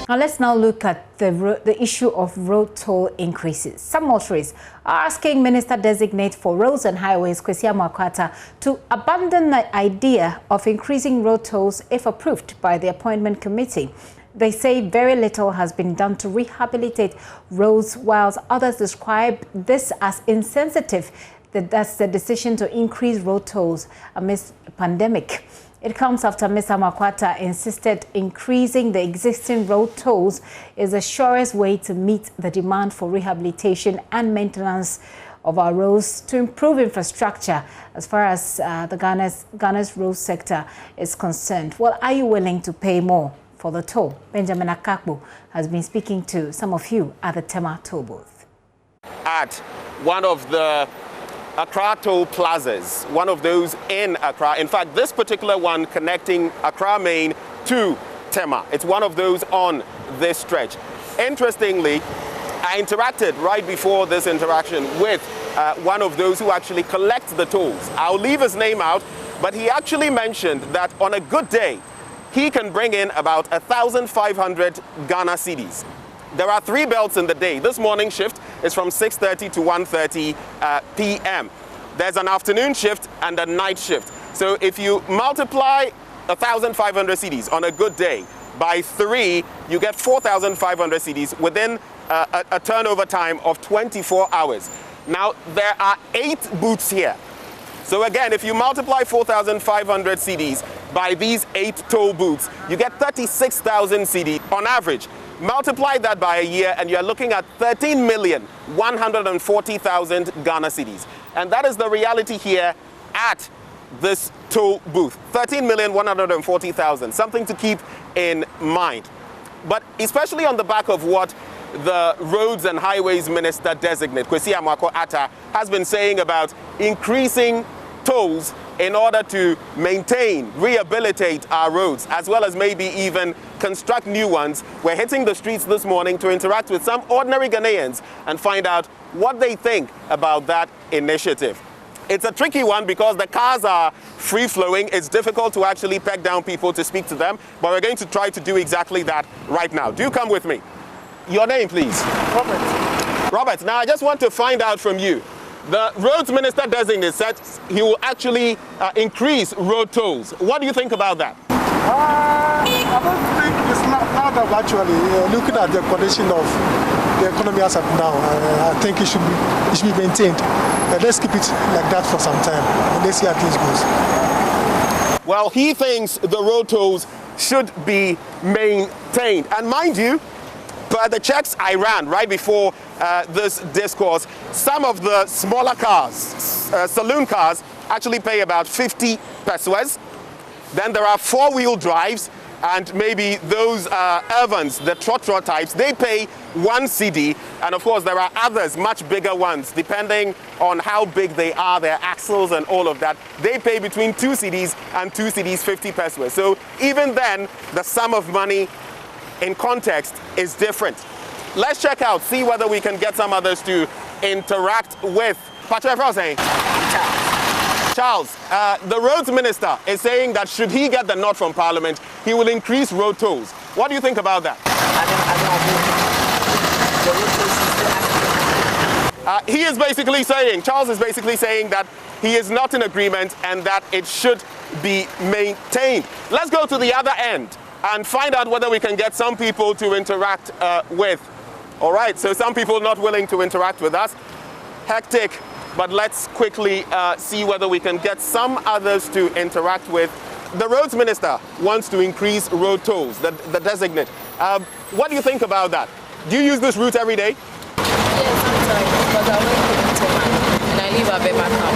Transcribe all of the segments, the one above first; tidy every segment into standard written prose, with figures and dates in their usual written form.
Now let's now look at the issue of road toll increases. Some motorists are asking Minister-designate for Roads and Highways, Kwesi Amoako-Attah, to abandon the idea of increasing road tolls if approved by the appointment committee. They say very little has been done to rehabilitate roads, whilst others describe this as insensitive. That's the decision to increase road tolls amidst a pandemic. It comes after Ms. Amoako-Attah insisted increasing the existing road tolls is the surest way to meet the demand for rehabilitation and maintenance of our roads to improve infrastructure as far as the Ghana's road sector is concerned. Well, are you willing to pay more for the toll? Benjamin Akakbo has been speaking to some of you at the Tema toll booth. At one of the Accra toll plazas, one of those in Accra. In fact, this particular one connecting Accra Main to Tema. It's one of those on this stretch. Interestingly, I interacted right before this interaction with one of those who actually collect the tolls. I'll leave his name out, but he actually mentioned that on a good day, he can bring in about 1,500 Ghana cedis. There are 3 belts in the day. This morning shift is from 6:30 to 1:30 p.m. There's an afternoon shift and a night shift. So if you multiply 1,500 cedis on a good day by 3, you get 4,500 cedis within a turnover time of 24 hours. Now, there are 8 booths here. So again, if you multiply 4,500 cedis by these 8 toll booths, you get 36,000 cedi on average. Multiply that by a year and you're looking at 13,140,000 Ghana cedis. And that is the reality here at this toll booth. 13,140,000, something to keep in mind. But especially on the back of what the Roads and Highways Minister-designate, Kwesi Amoako-Attah, has been saying about increasing tolls in order to maintain, rehabilitate our roads, as well as maybe even construct new ones. We're hitting the streets this morning to interact with some ordinary Ghanaians and find out what they think about that initiative. It's a tricky one because the cars are free-flowing. It's difficult to actually peg down people to speak to them, but we're going to try to do exactly that right now. Do come with me. Your name, please? Robert. Robert, now I just want to find out from you. The Roads Minister-designate said he will actually increase road tolls. What do you think about that? I don't think it's not that actually. Looking at the condition of the economy as of now, I think it should be maintained. Let's keep it like that for some time and let's see how things goes. Well, he thinks the road tolls should be maintained. And mind you, per the checks I ran right before this discourse, some of the smaller cars, saloon cars, actually pay about 50 pesos. Then there are 4-wheel drives, and maybe those Evans, the trot types, they pay 1 cedi. And of course, there are others, much bigger ones, depending on how big they are, their axles and all of that. They pay between 2 cedis and 2 cedis 50 pesos. So even then, the sum of money in context is different. Let's check out, see whether we can get some others to interact with. Charles, the roads minister is saying that should he get the nod from Parliament, he will increase road tolls. What do you think about that? He is basically saying, Charles is basically saying that he is not in agreement and that it should be maintained. Let's go to the other end and find out whether we can get some people to interact with. All right, so some people not willing to interact with us. Hectic, but let's quickly see whether we can get some others to interact with. The roads minister wants to increase road tolls, the designate. What do you think about that? Do you use this route every day? Yes, sometimes, because I work in Tema and I live at Bemaka.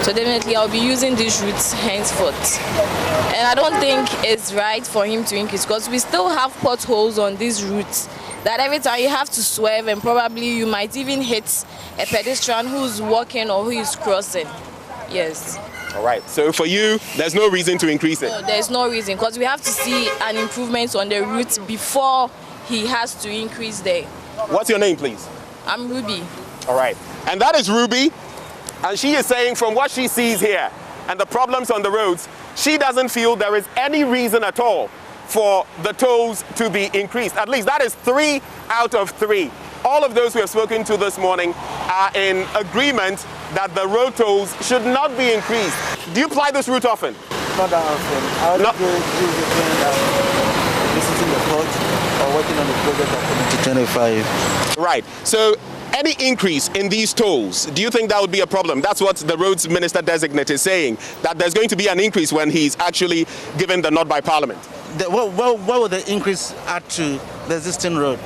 So definitely I'll be using these routes henceforth. And I don't think it's right for him to increase because we still have potholes on these routes that every time you have to swerve and probably you might even hit a pedestrian who's walking or who is crossing. Yes. All right. So for you, there's no reason to increase it? No, there's no reason because we have to see an improvement on the route before he has to increase there. What's your name, please? I'm Ruby. All right. And that is Ruby. And she is saying from what she sees here and the problems on the roads, she doesn't feel there is any reason at all for the tolls to be increased. At least that is 3 out of 3. All of those we have spoken to this morning are in agreement that the road tolls should not be increased. Do you ply this route often? Not that often. I only go visiting the port or working on the project at Community 25. Right. So any increase in these tolls, do you think that would be a problem? That's what the roads minister designate is saying, that there's going to be an increase when he's actually given the nod by Parliament. What will the increase add to the existing road?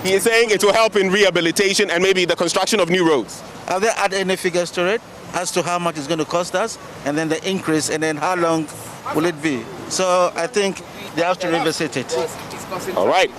He is saying it will help in rehabilitation and maybe the construction of new roads. Have they added any figures to it as to how much it's going to cost us, and then the increase, and then how long will it be? So I think they have to revisit it. All right.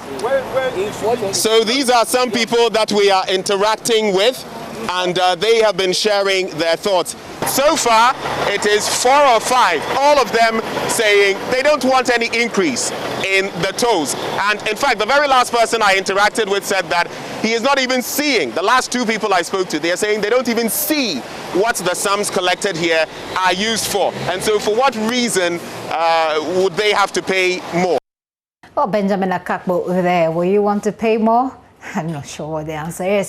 So these are some people that we are interacting with, and they have been sharing their thoughts. So far, it is 4 or 5, all of them saying they don't want any increase in the tolls. And in fact, the very last person I interacted with said that he is not even seeing, the last 2 people I spoke to, they are saying they don't even see what the sums collected here are used for. And so for what reason would they have to pay more? Well, Benjamin Akakbo there, will you want to pay more? I'm not sure what the answer is.